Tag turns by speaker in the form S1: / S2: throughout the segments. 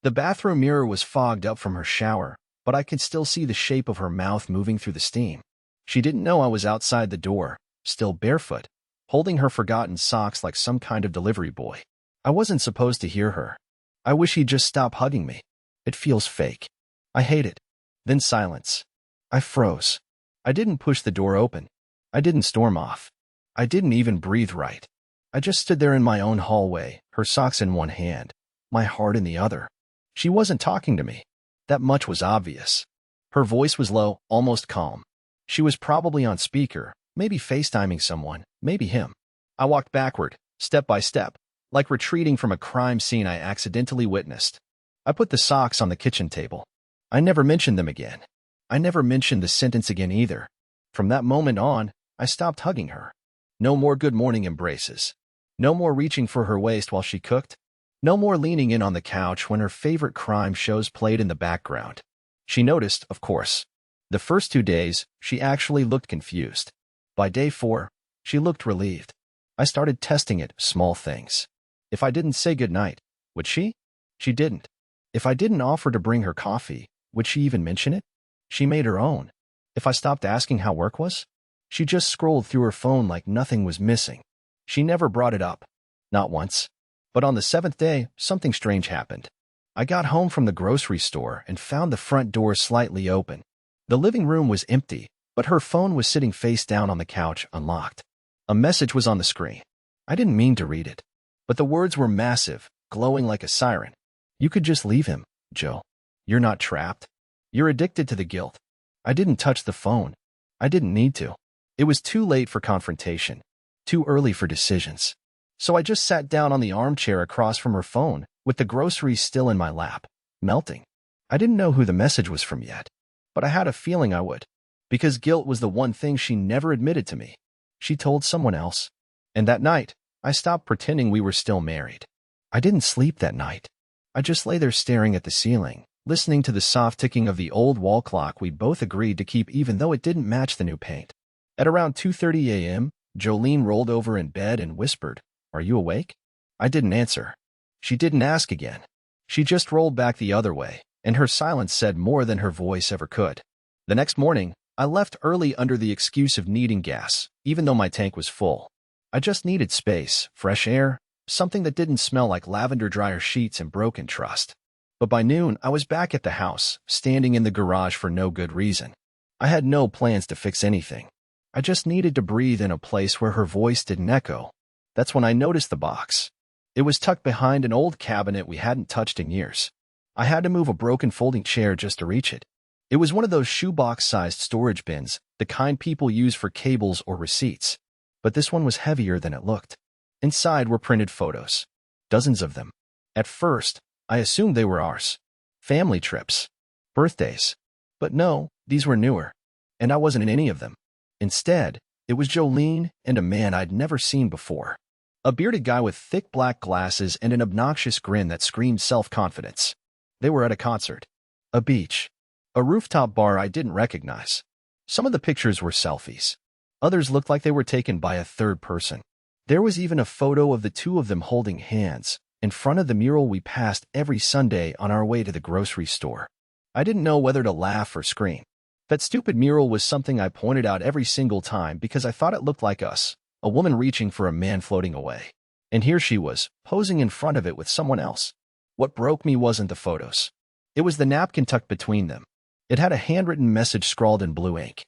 S1: The bathroom mirror was fogged up from her shower, but I could still see the shape of her mouth moving through the steam. She didn't know I was outside the door, still barefoot, holding her forgotten socks like some kind of delivery boy. I wasn't supposed to hear her. I wish he'd just stop hugging me. It feels fake. I hate it. Then silence. I froze. I didn't push the door open. I didn't storm off. I didn't even breathe right. I just stood there in my own hallway, her socks in one hand, my heart in the other. She wasn't talking to me. That much was obvious. Her voice was low, almost calm. She was probably on speaker, maybe FaceTiming someone, maybe him. I walked backward, step by step, like retreating from a crime scene I accidentally witnessed. I put the socks on the kitchen table. I never mentioned them again. I never mentioned the sentence again either. From that moment on, I stopped hugging her. No more good morning embraces. No more reaching for her waist while she cooked. No more leaning in on the couch when her favorite crime shows played in the background. She noticed, of course. The first 2 days, she actually looked confused. By day 4, she looked relieved. I started testing it, small things. If I didn't say goodnight, would she? She didn't. If I didn't offer to bring her coffee, would she even mention it? She made her own. If I stopped asking how work was, she just scrolled through her phone like nothing was missing. She never brought it up. Not once. But on the 7th day, something strange happened. I got home from the grocery store and found the front door slightly open. The living room was empty, but her phone was sitting face down on the couch, unlocked. A message was on the screen. I didn't mean to read it, but the words were massive, glowing like a siren. You could just leave him, Joe. You're not trapped. You're addicted to the guilt. I didn't touch the phone. I didn't need to. It was too late for confrontation, too early for decisions. So I just sat down on the armchair across from her phone, with the groceries still in my lap, melting. I didn't know who the message was from yet, but I had a feeling I would, because guilt was the one thing she never admitted to me. She told someone else. And that night, I stopped pretending we were still married. I didn't sleep that night. I just lay there staring at the ceiling, listening to the soft ticking of the old wall clock we both agreed to keep even though it didn't match the new paint. At around 2:30 a.m., Jolene rolled over in bed and whispered, "Are you awake?" I didn't answer. She didn't ask again. She just rolled back the other way, and her silence said more than her voice ever could. The next morning, I left early under the excuse of needing gas, even though my tank was full. I just needed space, fresh air, something that didn't smell like lavender dryer sheets and broken trust. But by noon, I was back at the house, standing in the garage for no good reason. I had no plans to fix anything. I just needed to breathe in a place where her voice didn't echo. That's when I noticed the box. It was tucked behind an old cabinet we hadn't touched in years. I had to move a broken folding chair just to reach it. It was one of those shoebox-sized storage bins, the kind people use for cables or receipts. But this one was heavier than it looked. Inside were printed photos. Dozens of them. At first, I assumed they were ours. Family trips. Birthdays. But no, these were newer. And I wasn't in any of them. Instead, it was Jolene and a man I'd never seen before. A bearded guy with thick black glasses and an obnoxious grin that screamed self-confidence. They were at a concert. A beach. A rooftop bar I didn't recognize. Some of the pictures were selfies. Others looked like they were taken by a third person. There was even a photo of the two of them holding hands, in front of the mural we passed every Sunday on our way to the grocery store. I didn't know whether to laugh or scream. That stupid mural was something I pointed out every single time because I thought it looked like us, a woman reaching for a man floating away. And here she was, posing in front of it with someone else. What broke me wasn't the photos. It was the napkin tucked between them. It had a handwritten message scrawled in blue ink.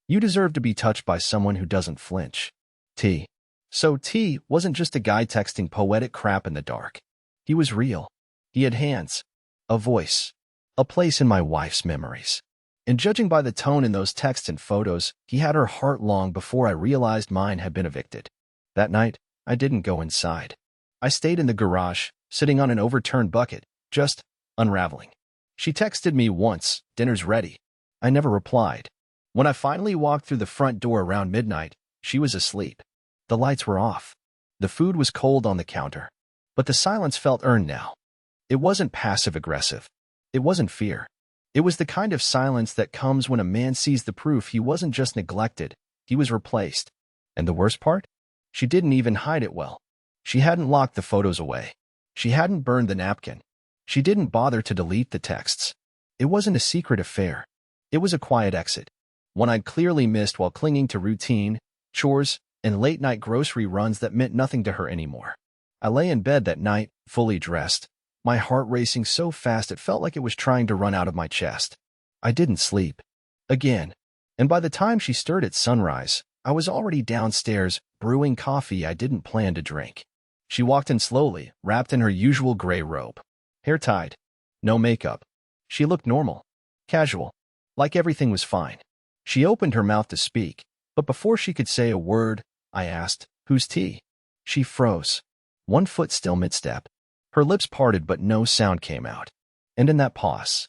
S1: You deserve to be touched by someone who doesn't flinch. T. So T wasn't just a guy texting poetic crap in the dark. He was real. He had hands, a voice, a place in my wife's memories. And judging by the tone in those texts and photos, he had her heart long before I realized mine had been evicted. That night, I didn't go inside. I stayed in the garage, sitting on an overturned bucket, just unraveling. She texted me once, "Dinner's ready." I never replied. When I finally walked through the front door around midnight, she was asleep. The lights were off. The food was cold on the counter. But the silence felt earned now. It wasn't passive-aggressive. It wasn't fear. It was the kind of silence that comes when a man sees the proof he wasn't just neglected, he was replaced. And the worst part? She didn't even hide it well. She hadn't locked the photos away. She hadn't burned the napkin. She didn't bother to delete the texts. It wasn't a secret affair. It was a quiet exit, one I'd clearly missed while clinging to routine, chores, and late-night grocery runs that meant nothing to her anymore. I lay in bed that night, fully dressed, my heart racing so fast it felt like it was trying to run out of my chest. I didn't sleep. Again. And by the time she stirred at sunrise, I was already downstairs, brewing coffee I didn't plan to drink. She walked in slowly, wrapped in her usual gray robe. Hair tied. No makeup. She looked normal. Casual. Like everything was fine. She opened her mouth to speak, but before she could say a word, I asked, "Who's T?" She froze. One foot still mid-step. Her lips parted but no sound came out. And in that pause,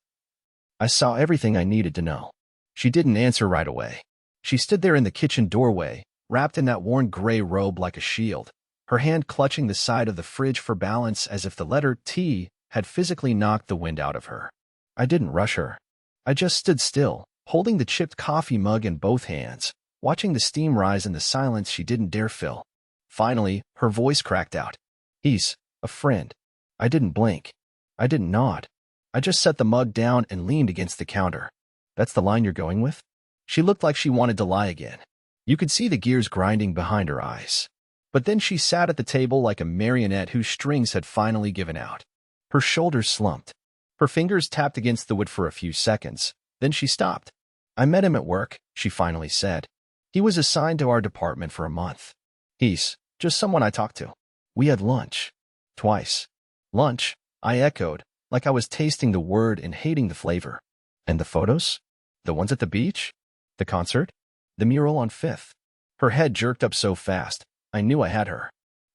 S1: I saw everything I needed to know. She didn't answer right away. She stood there in the kitchen doorway, wrapped in that worn gray robe like a shield, her hand clutching the side of the fridge for balance as if the letter T had physically knocked the wind out of her. I didn't rush her. I just stood still, holding the chipped coffee mug in both hands, watching the steam rise in the silence she didn't dare fill. Finally, her voice cracked out. "He's a friend." I didn't blink. I didn't nod. I just set the mug down and leaned against the counter. "That's the line you're going with?" She looked like she wanted to lie again. You could see the gears grinding behind her eyes. But then she sat at the table like a marionette whose strings had finally given out. Her shoulders slumped. Her fingers tapped against the wood for a few seconds. Then she stopped. "I met him at work," she finally said. "He was assigned to our department for a month. He's just someone I talked to. We had lunch. Twice." "Lunch," I echoed, like I was tasting the word and hating the flavor. "And the photos? The ones at the beach? The concert? The mural on Fifth?" Her head jerked up so fast, I knew I had her.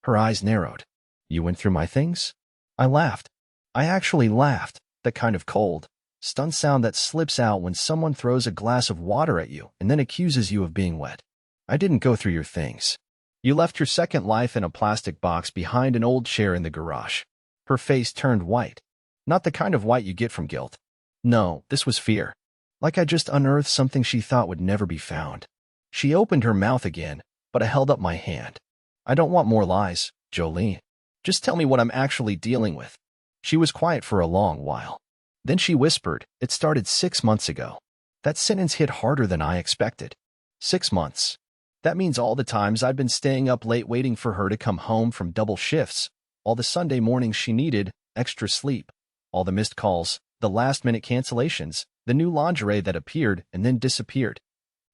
S1: Her eyes narrowed. "You went through my things?" I laughed. I actually laughed, that kind of cold, stunned sound that slips out when someone throws a glass of water at you and then accuses you of being wet. "I didn't go through your things. You left your second life in a plastic box behind an old chair in the garage." Her face turned white. Not the kind of white you get from guilt. No, this was fear. Like I just unearthed something she thought would never be found. She opened her mouth again, but I held up my hand. "I don't want more lies, Jolene. Just tell me what I'm actually dealing with." She was quiet for a long while. Then she whispered, "It started 6 months ago." That sentence hit harder than I expected. 6 months. That means all the times I'd been staying up late waiting for her to come home from double shifts, all the Sunday mornings she needed extra sleep, all the missed calls, the last-minute cancellations, the new lingerie that appeared and then disappeared.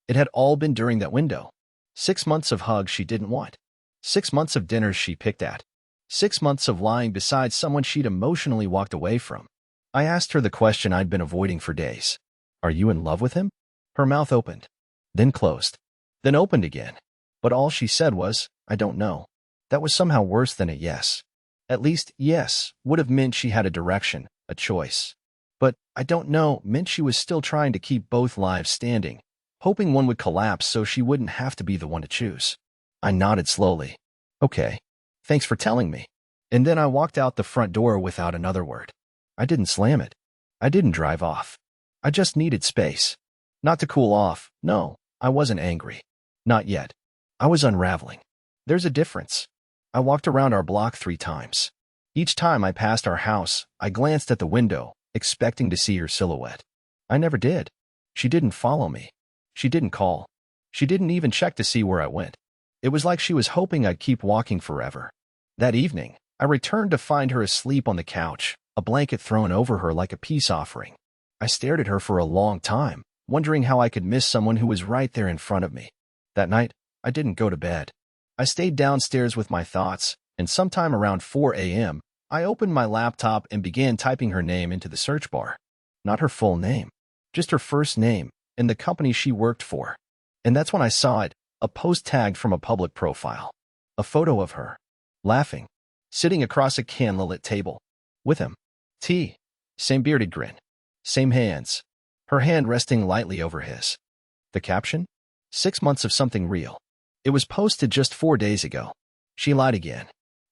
S1: It had all been during that window. 6 months of hugs she didn't want. 6 months of dinners she picked at. 6 months of lying beside someone she'd emotionally walked away from. I asked her the question I'd been avoiding for days. "Are you in love with him?" Her mouth opened, then closed, then opened again. But all she said was, "I don't know." That was somehow worse than a yes. At least, yes would have meant she had a direction, a choice. But "I don't know" meant she was still trying to keep both lives standing, hoping one would collapse so she wouldn't have to be the one to choose. I nodded slowly. "Okay. Thanks for telling me." And then I walked out the front door without another word. I didn't slam it. I didn't drive off. I just needed space. Not to cool off. No, I wasn't angry. Not yet. I was unraveling. There's a difference. I walked around our block 3 times. Each time I passed our house, I glanced at the window, expecting to see her silhouette. I never did. She didn't follow me. She didn't call. She didn't even check to see where I went. It was like she was hoping I'd keep walking forever. That evening, I returned to find her asleep on the couch, a blanket thrown over her like a peace offering. I stared at her for a long time, wondering how I could miss someone who was right there in front of me. That night, I didn't go to bed. I stayed downstairs with my thoughts, and sometime around 4 a.m., I opened my laptop and began typing her name into the search bar. Not her full name, just her first name and the company she worked for. And that's when I saw it, a post tagged from a public profile. A photo of her, laughing, sitting across a candlelit table. With him. T. Same bearded grin. Same hands. Her hand resting lightly over his. The caption? 6 months of something real. It was posted just 4 days ago. She lied again.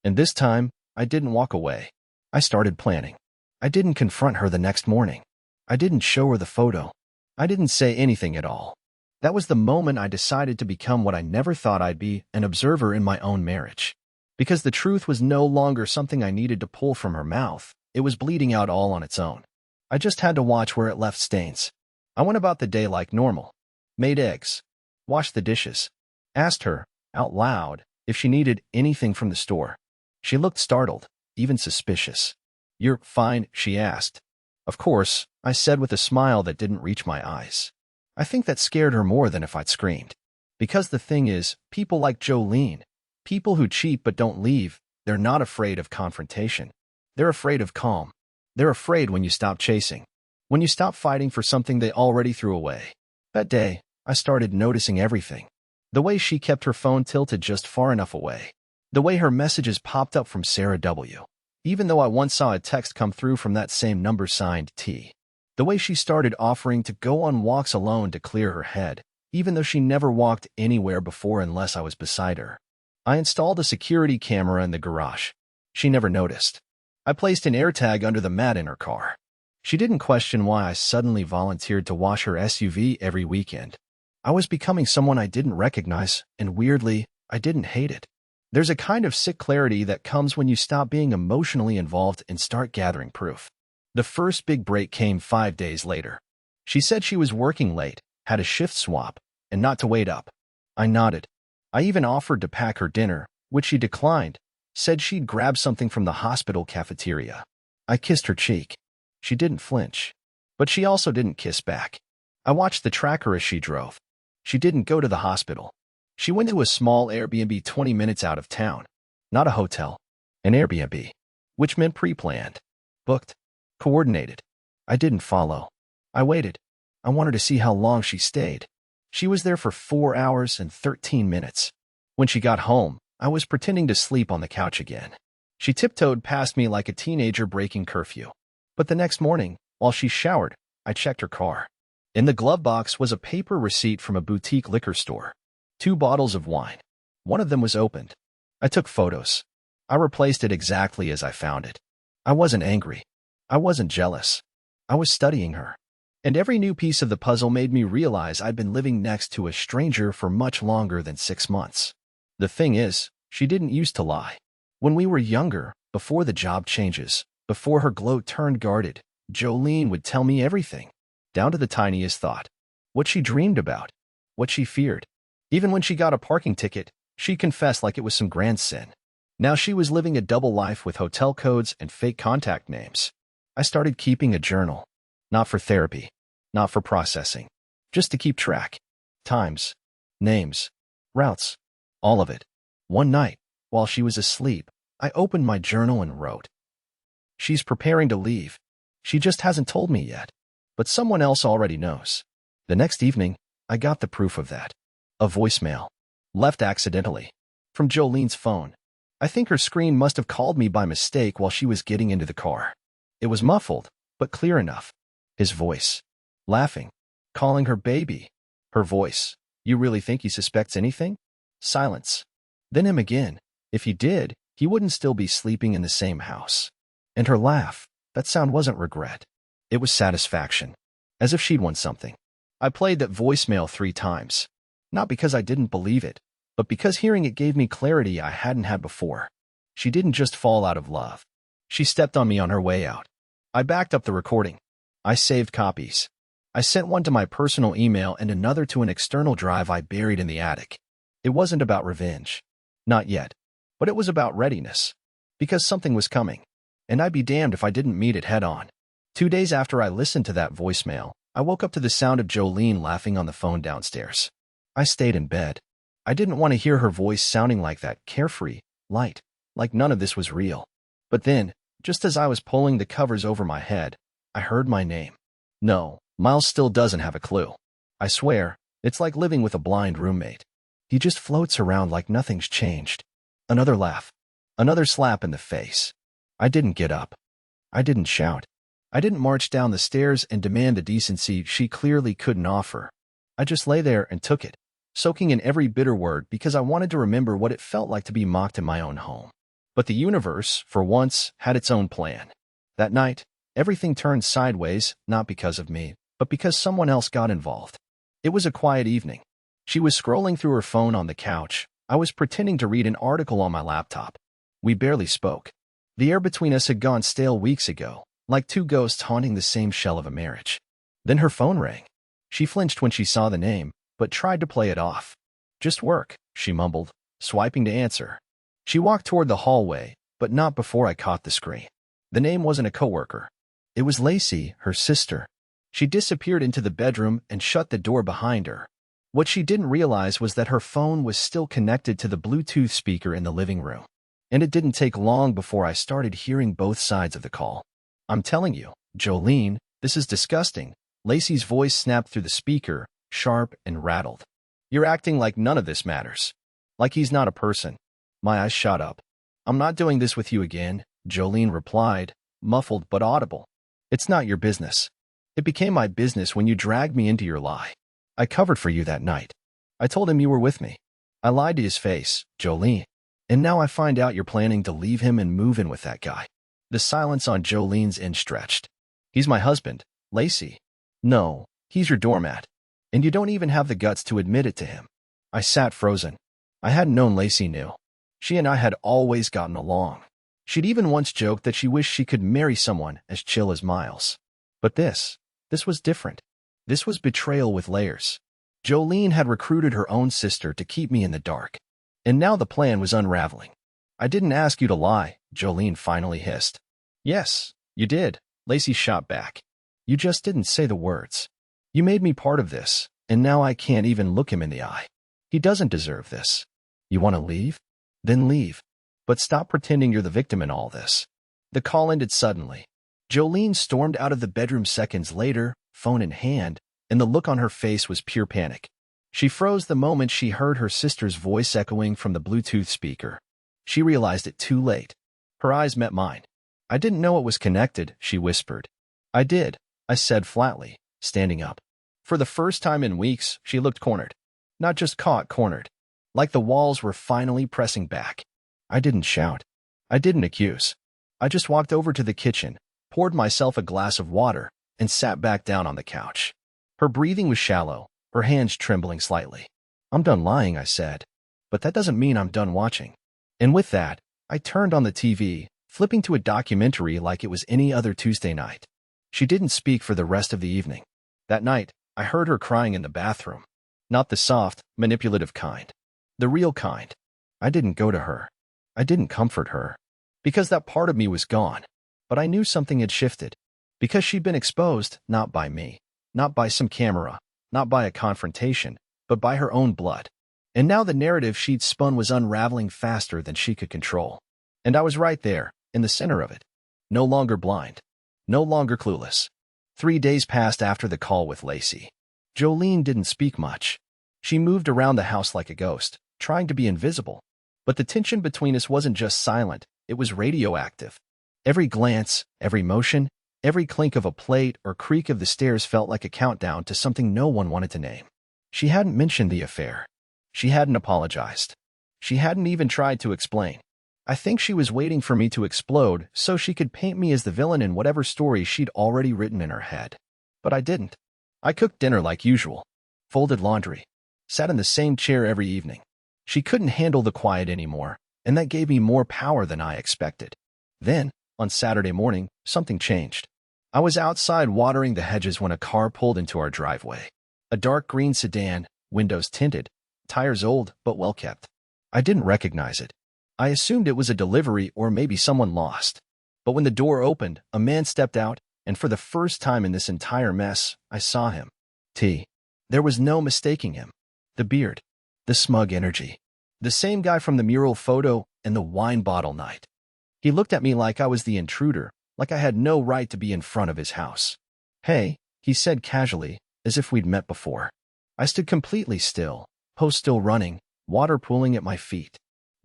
S1: And this time, I didn't walk away. I started planning. I didn't confront her the next morning. I didn't show her the photo. I didn't say anything at all. That was the moment I decided to become what I never thought I'd be, an observer in my own marriage. Because the truth was no longer something I needed to pull from her mouth. It was bleeding out all on its own. I just had to watch where it left stains. I went about the day like normal. Made eggs. Washed the dishes. Asked her, out loud, if she needed anything from the store. She looked startled, even suspicious. "You're fine?" she asked. Of course, I said with a smile that didn't reach my eyes. I think that scared her more than if I'd screamed. Because the thing is, people like Jolene, people who cheat but don't leave, they're not afraid of confrontation. They're afraid of calm. They're afraid when you stop chasing. When you stop fighting for something they already threw away. That day, I started noticing everything. The way she kept her phone tilted just far enough away. The way her messages popped up from Sarah W. Even though I once saw a text come through from that same number signed T. The way she started offering to go on walks alone to clear her head, even though she never walked anywhere before unless I was beside her. I installed a security camera in the garage. She never noticed. I placed an AirTag under the mat in her car. She didn't question why I suddenly volunteered to wash her SUV every weekend. I was becoming someone I didn't recognize, and weirdly, I didn't hate it. There's a kind of sick clarity that comes when you stop being emotionally involved and start gathering proof. The first big break came 5 days later. She said she was working late, had a shift swap, and not to wait up. I nodded. I even offered to pack her dinner, which she declined, said she'd grab something from the hospital cafeteria. I kissed her cheek. She didn't flinch. But she also didn't kiss back. I watched the tracker as she drove. She didn't go to the hospital. She went to a small Airbnb 20 minutes out of town. Not a hotel. An Airbnb. Which meant pre-planned. Booked. Coordinated. I didn't follow. I waited. I wanted to see how long she stayed. She was there for 4 hours and 13 minutes. When she got home, I was pretending to sleep on the couch again. She tiptoed past me like a teenager breaking curfew. But the next morning, while she showered, I checked her car. In the glove box was a paper receipt from a boutique liquor store. 2 bottles of wine. One of them was opened. I took photos. I replaced it exactly as I found it. I wasn't angry. I wasn't jealous. I was studying her. And every new piece of the puzzle made me realize I'd been living next to a stranger for much longer than 6 months. The thing is, she didn't used to lie. When we were younger, before the job changes, before her glow turned guarded, Jolene would tell me everything, down to the tiniest thought. What she dreamed about. What she feared. Even when she got a parking ticket, she confessed like it was some grand sin. Now she was living a double life with hotel codes and fake contact names. I started keeping a journal. Not for therapy. Not for processing. Just to keep track. Times. Names. Routes. All of it. One night, while she was asleep, I opened my journal and wrote. She's preparing to leave. She just hasn't told me yet. But someone else already knows. The next evening, I got the proof of that. A voicemail. Left accidentally. From Jolene's phone. I think her screen must have called me by mistake while she was getting into the car. It was muffled, but clear enough. His voice. Laughing. Calling her baby. Her voice. "You really think he suspects anything?" Silence. Then him again. If he did, he wouldn't still be sleeping in the same house. And her laugh. That sound wasn't regret. It was satisfaction. As if she'd won something. I played that voicemail 3 times. Not because I didn't believe it, but because hearing it gave me clarity I hadn't had before. She didn't just fall out of love. She stepped on me on her way out. I backed up the recording. I saved copies. I sent one to my personal email and another to an external drive I buried in the attic. It wasn't about revenge. Not yet. But it was about readiness. Because something was coming. And I'd be damned if I didn't meet it head on. 2 days after I listened to that voicemail, I woke up to the sound of Jolene laughing on the phone downstairs. I stayed in bed. I didn't want to hear her voice sounding like that, carefree, light, like none of this was real. But then, just as I was pulling the covers over my head, I heard my name. No, Miles still doesn't have a clue. I swear, it's like living with a blind roommate. He just floats around like nothing's changed. Another laugh. Another slap in the face. I didn't get up. I didn't shout. I didn't march down the stairs and demand the decency she clearly couldn't offer. I just lay there and took it, soaking in every bitter word because I wanted to remember what it felt like to be mocked in my own home. But the universe, for once, had its own plan. That night, everything turned sideways, not because of me, but because someone else got involved. It was a quiet evening. She was scrolling through her phone on the couch. I was pretending to read an article on my laptop. We barely spoke. The air between us had gone stale weeks ago, like two ghosts haunting the same shell of a marriage. Then her phone rang. She flinched when she saw the name, but tried to play it off. "Just work," she mumbled, swiping to answer. She walked toward the hallway, but not before I caught the screen. The name wasn't a coworker. It was Lacey, her sister. She disappeared into the bedroom and shut the door behind her. What she didn't realize was that her phone was still connected to the Bluetooth speaker in the living room. And it didn't take long before I started hearing both sides of the call. "I'm telling you, Jolene, this is disgusting." Lacey's voice snapped through the speaker, sharp and rattled. "You're acting like none of this matters. Like he's not a person." My eyes shot up. "I'm not doing this with you again," Jolene replied, muffled but audible. "It's not your business. It became my business when you dragged me into your lie. I covered for you that night. I told him you were with me. I lied to his face, Jolene. And now I find out you're planning to leave him and move in with that guy." The silence on Jolene's end stretched. "He's my husband, Lacey." "No, he's your doormat. And you don't even have the guts to admit it to him." I sat frozen. I hadn't known Lacey knew. She and I had always gotten along. She'd even once joked that she wished she could marry someone as chill as Miles. But this was different. This was betrayal with layers. Jolene had recruited her own sister to keep me in the dark. And now the plan was unraveling. "I didn't ask you to lie," Jolene finally hissed. "Yes, you did," Lacey shot back. "You just didn't say the words. You made me part of this, and now I can't even look him in the eye. He doesn't deserve this. You want to leave? Then leave. But stop pretending you're the victim in all this." The call ended suddenly. Jolene stormed out of the bedroom seconds later, phone in hand, and the look on her face was pure panic. She froze the moment she heard her sister's voice echoing from the Bluetooth speaker. She realized it too late. Her eyes met mine. "I didn't know it was connected," she whispered. "I did," I said flatly, standing up. For the first time in weeks, she looked cornered. Not just caught cornered. Like the walls were finally pressing back. I didn't shout. I didn't accuse. I just walked over to the kitchen, poured myself a glass of water, and sat back down on the couch. Her breathing was shallow, her hands trembling slightly. "I'm done lying," I said. "But that doesn't mean I'm done watching." And with that, I turned on the TV, flipping to a documentary like it was any other Tuesday night. She didn't speak for the rest of the evening. That night, I heard her crying in the bathroom. Not the soft, manipulative kind. The real kind. I didn't go to her. I didn't comfort her. Because that part of me was gone. But I knew something had shifted. Because she'd been exposed, not by me, not by some camera, not by a confrontation, but by her own blood. And now the narrative she'd spun was unraveling faster than she could control. And I was right there, in the center of it. No longer blind. No longer clueless. 3 days passed after the call with Lacey. Jolene didn't speak much. She moved around the house like a ghost, trying to be invisible. But the tension between us wasn't just silent, it was radioactive. Every glance, every motion, every clink of a plate or creak of the stairs felt like a countdown to something no one wanted to name. She hadn't mentioned the affair. She hadn't apologized. She hadn't even tried to explain. I think she was waiting for me to explode so she could paint me as the villain in whatever story she'd already written in her head. But I didn't. I cooked dinner like usual, folded laundry, sat in the same chair every evening. She couldn't handle the quiet anymore, and that gave me more power than I expected. Then, on Saturday morning, something changed. I was outside watering the hedges when a car pulled into our driveway. A dark green sedan, windows tinted, tires old but well kept. I didn't recognize it. I assumed it was a delivery or maybe someone lost. But when the door opened, a man stepped out, and for the first time in this entire mess, I saw him. There was no mistaking him. The beard, the smug energy, the same guy from the mural photo and the wine bottle night. He looked at me like I was the intruder, like I had no right to be in front of his house. "Hey," he said casually, as if we'd met before. I stood completely still, hose still running, water pooling at my feet.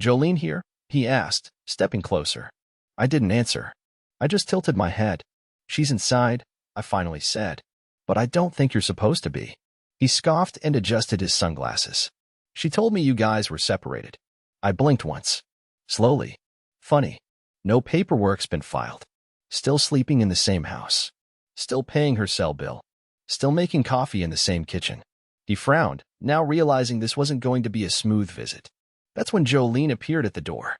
S1: "Jolene here?" he asked, stepping closer. I didn't answer. I just tilted my head. "She's inside," I finally said. "But I don't think you're supposed to be." He scoffed and adjusted his sunglasses. "She told me you guys were separated." I blinked once. Slowly. "Funny. No paperwork's been filed. Still sleeping in the same house. Still paying her cell bill. Still making coffee in the same kitchen." He frowned, now realizing this wasn't going to be a smooth visit. That's when Jolene appeared at the door.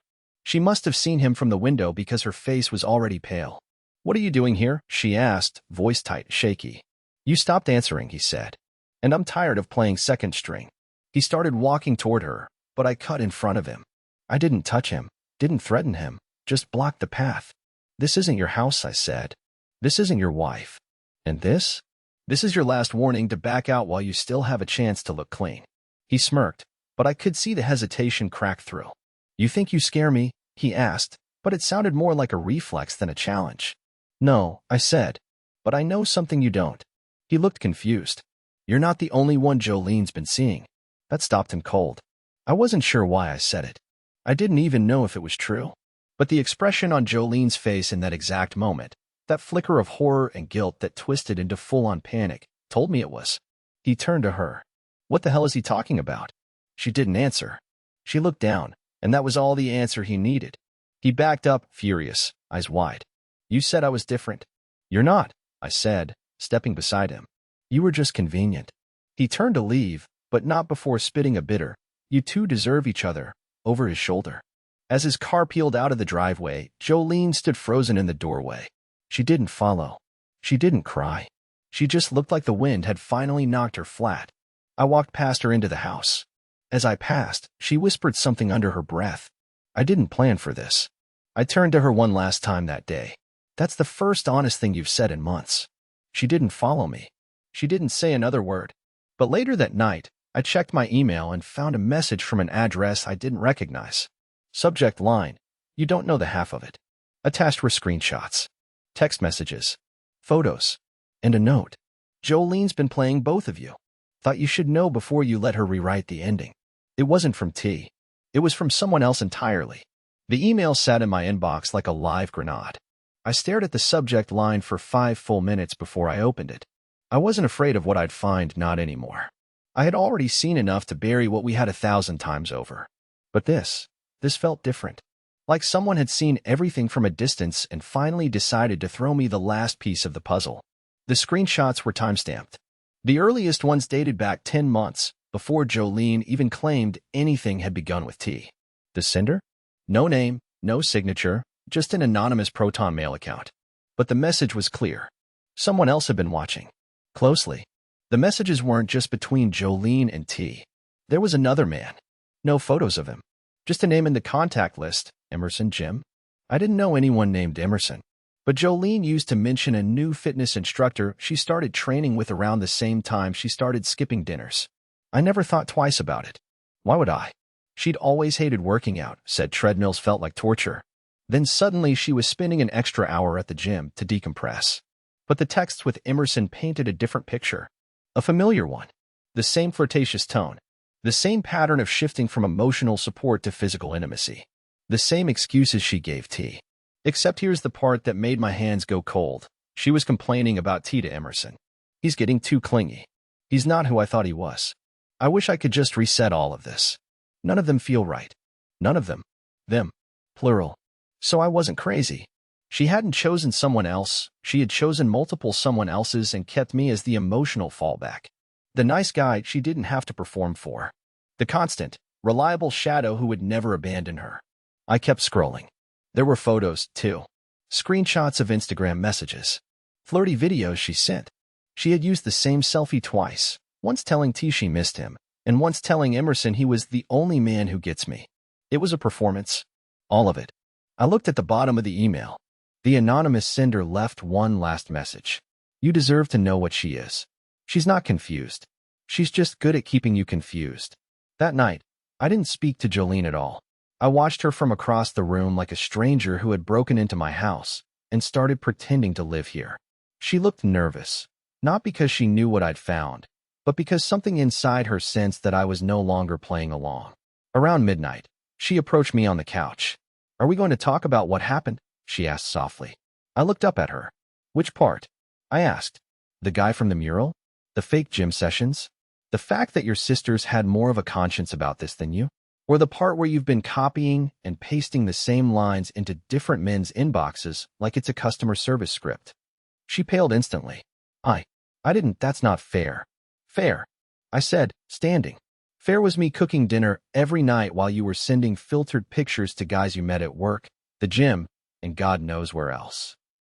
S1: She must have seen him from the window because her face was already pale. "What are you doing here?" she asked, voice tight, shaky. "You stopped answering," he said. "And I'm tired of playing second string." He started walking toward her, but I cut in front of him. I didn't touch him, didn't threaten him, just blocked the path. "This isn't your house," I said. "This isn't your wife. And this? This is your last warning to back out while you still have a chance to look clean." He smirked, but I could see the hesitation crack through. "You think you scare me?" he asked, but it sounded more like a reflex than a challenge. "No," I said, "but I know something you don't." He looked confused. "You're not the only one Jolene's been seeing." That stopped him cold. I wasn't sure why I said it. I didn't even know if it was true. But the expression on Jolene's face in that exact moment, that flicker of horror and guilt that twisted into full-on panic, told me it was. He turned to her. "What the hell is he talking about?" She didn't answer. She looked down, and that was all the answer he needed. He backed up, furious, eyes wide. "You said I was different." "You're not," I said, stepping beside him. "You were just convenient." He turned to leave, but not before spitting a bitter, "You two deserve each other," over his shoulder. As his car peeled out of the driveway, Jolene stood frozen in the doorway. She didn't follow. She didn't cry. She just looked like the wind had finally knocked her flat. I walked past her into the house. As I passed, she whispered something under her breath. I didn't plan for this. I turned to her one last time that day. "That's the first honest thing you've said in months." She didn't follow me. She didn't say another word. But later that night, I checked my email and found a message from an address I didn't recognize. Subject line, "You don't know the half of it." Attached were screenshots, text messages, photos, and a note. "Jolene's been playing both of you. Thought you should know before you let her rewrite the ending." It wasn't from T. It was from someone else entirely. The email sat in my inbox like a live grenade. I stared at the subject line for 5 full minutes before I opened it. I wasn't afraid of what I'd find, not anymore. I had already seen enough to bury what we had 1,000 times over. But this felt different. Like someone had seen everything from a distance and finally decided to throw me the last piece of the puzzle. The screenshots were timestamped. The earliest ones dated back 10 months, before Jolene even claimed anything had begun with T. The sender? No name, no signature, just an anonymous Proton Mail account. But the message was clear. Someone else had been watching. Closely. The messages weren't just between Jolene and T. There was another man. No photos of him. Just a name in the contact list, Emerson Jim. I didn't know anyone named Emerson. But Jolene used to mention a new fitness instructor she started training with around the same time she started skipping dinners. I never thought twice about it. Why would I? She'd always hated working out, said treadmills felt like torture. Then suddenly she was spending an extra hour at the gym to decompress. But the texts with Emerson painted a different picture. A familiar one. The same flirtatious tone. The same pattern of shifting from emotional support to physical intimacy. The same excuses she gave T. Except here's the part that made my hands go cold. She was complaining about T to Emerson. "He's getting too clingy. He's not who I thought he was. I wish I could just reset all of this. None of them feel right. None of them. Them. Plural. So I wasn't crazy. She hadn't chosen someone else. She had chosen multiple someone else's and kept me as the emotional fallback. The nice guy she didn't have to perform for. The constant, reliable shadow who would never abandon her." I kept scrolling. There were photos, too. Screenshots of Instagram messages. Flirty videos she sent. She had used the same selfie twice, once telling T she missed him, and once telling Emerson he was the only man who gets me. It was a performance. All of it. I looked at the bottom of the email. The anonymous sender left one last message. "You deserve to know what she is. She's not confused. She's just good at keeping you confused." That night, I didn't speak to Jolene at all. I watched her from across the room like a stranger who had broken into my house and started pretending to live here. She looked nervous, not because she knew what I'd found, but because something inside her sensed that I was no longer playing along. Around midnight, she approached me on the couch. "Are we going to talk about what happened?" she asked softly. I looked up at her. "Which part?" I asked. "The guy from the mural? The fake gym sessions? The fact that your sisters had more of a conscience about this than you? Or the part where you've been copying and pasting the same lines into different men's inboxes like it's a customer service script?" She paled instantly. I didn't, "That's not fair." "Fair," I said, standing. Fair was me cooking dinner every night while you were sending filtered pictures to guys you met at work, the gym, and God knows where else.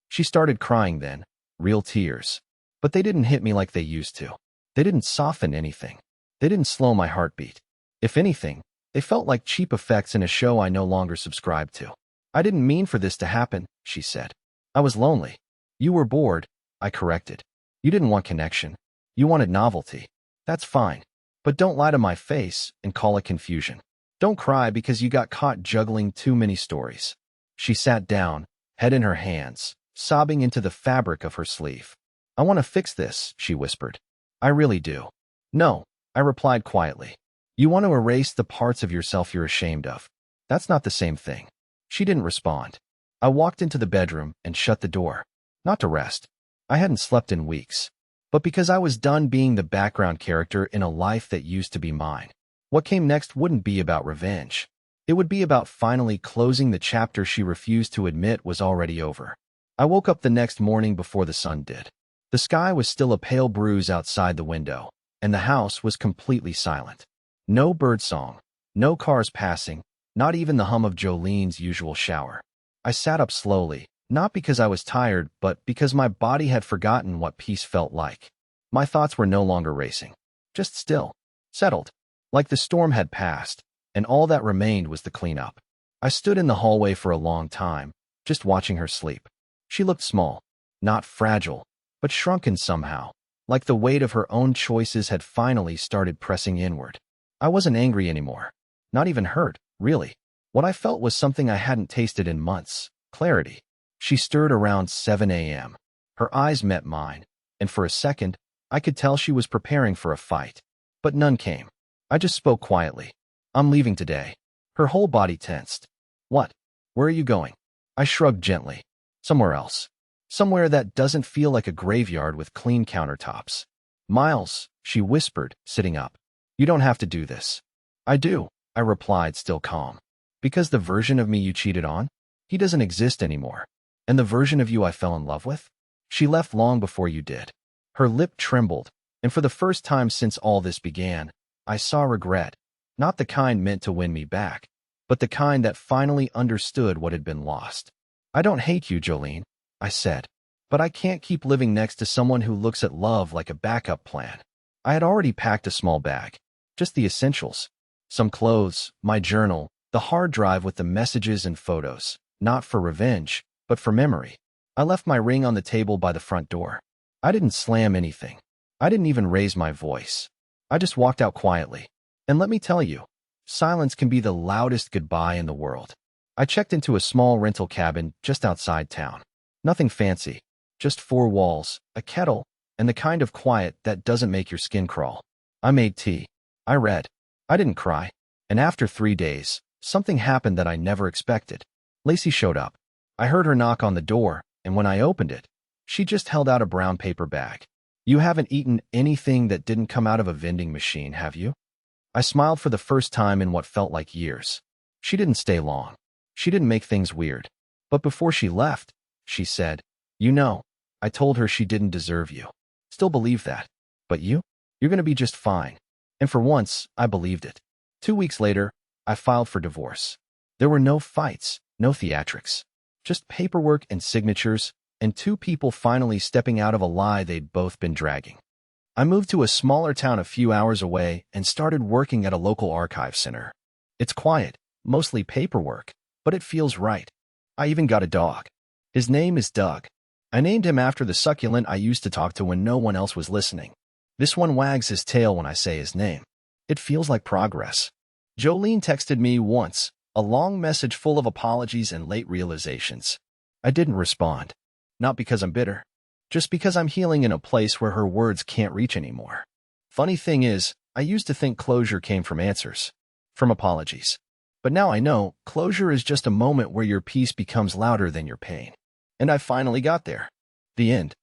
S1: She started crying then, real tears. But they didn't hit me like they used to. They didn't soften anything. They didn't slow my heartbeat. If anything, they felt like cheap effects in a show I no longer subscribed to. I didn't mean for this to happen, she said. I was lonely. You were bored, I corrected. You didn't want connection. You wanted novelty. That's fine. But don't lie to my face and call it confusion. Don't cry because you got caught juggling too many stories. She sat down, head in her hands, sobbing into the fabric of her sleeve. I want to fix this, she whispered. I really do. No, I replied quietly. You want to erase the parts of yourself you're ashamed of. That's not the same thing. She didn't respond. I walked into the bedroom and shut the door. Not to rest. I hadn't slept in weeks. But because I was done being the background character in a life that used to be mine. What came next wouldn't be about revenge. It would be about finally closing the chapter she refused to admit was already over. I woke up the next morning before the sun did. The sky was still a pale bruise outside the window, and the house was completely silent. No birdsong, no cars passing, not even the hum of Jolene's usual shower. I sat up slowly, not because I was tired, but because my body had forgotten what peace felt like. My thoughts were no longer racing, just still, settled, like the storm had passed, and all that remained was the cleanup. I stood in the hallway for a long time, just watching her sleep. She looked small, not fragile, but shrunken somehow, like the weight of her own choices had finally started pressing inward. I wasn't angry anymore, not even hurt, really. What I felt was something I hadn't tasted in months, clarity. She stirred around 7 a.m. Her eyes met mine, and for a second, I could tell she was preparing for a fight. But none came. I just spoke quietly. I'm leaving today. Her whole body tensed. What? Where are you going? I shrugged gently. Somewhere else. Somewhere that doesn't feel like a graveyard with clean countertops. Miles, she whispered, sitting up. You don't have to do this. I do, I replied, still calm. Because the version of me you cheated on? He doesn't exist anymore. And the version of you I fell in love with? She left long before you did. Her lip trembled, and for the first time since all this began, I saw regret. Not the kind meant to win me back, but the kind that finally understood what had been lost. I don't hate you, Jolene, I said, but I can't keep living next to someone who looks at love like a backup plan. I had already packed a small bag, just the essentials. Some clothes, my journal, the hard drive with the messages and photos, not for revenge, but for memory. I left my ring on the table by the front door. I didn't slam anything. I didn't even raise my voice. I just walked out quietly. And let me tell you, silence can be the loudest goodbye in the world. I checked into a small rental cabin just outside town. Nothing fancy, just 4 walls, a kettle, and the kind of quiet that doesn't make your skin crawl. I made tea. I read. I didn't cry. And after 3 days, something happened that I never expected. Lacey showed up. I heard her knock on the door, and when I opened it, she just held out a brown paper bag. You haven't eaten anything that didn't come out of a vending machine, have you? I smiled for the first time in what felt like years. She didn't stay long. She didn't make things weird. But before she left, she said, you know, I told her she didn't deserve you. Still believe that. But you? You're going to be just fine. And for once, I believed it. 2 weeks later, I filed for divorce. There were no fights, no theatrics. Just paperwork and signatures, and 2 people finally stepping out of a lie they'd both been dragging. I moved to a smaller town a few hours away and started working at a local archive center. It's quiet, mostly paperwork, but it feels right. I even got a dog. His name is Doug. I named him after the succulent I used to talk to when no one else was listening. This one wags his tail when I say his name. It feels like progress. Jolene texted me once, a long message full of apologies and late realizations. I didn't respond. Not because I'm bitter. Just because I'm healing in a place where her words can't reach anymore. Funny thing is, I used to think closure came from answers. From apologies. But now I know, closure is just a moment where your peace becomes louder than your pain. And I finally got there. The end.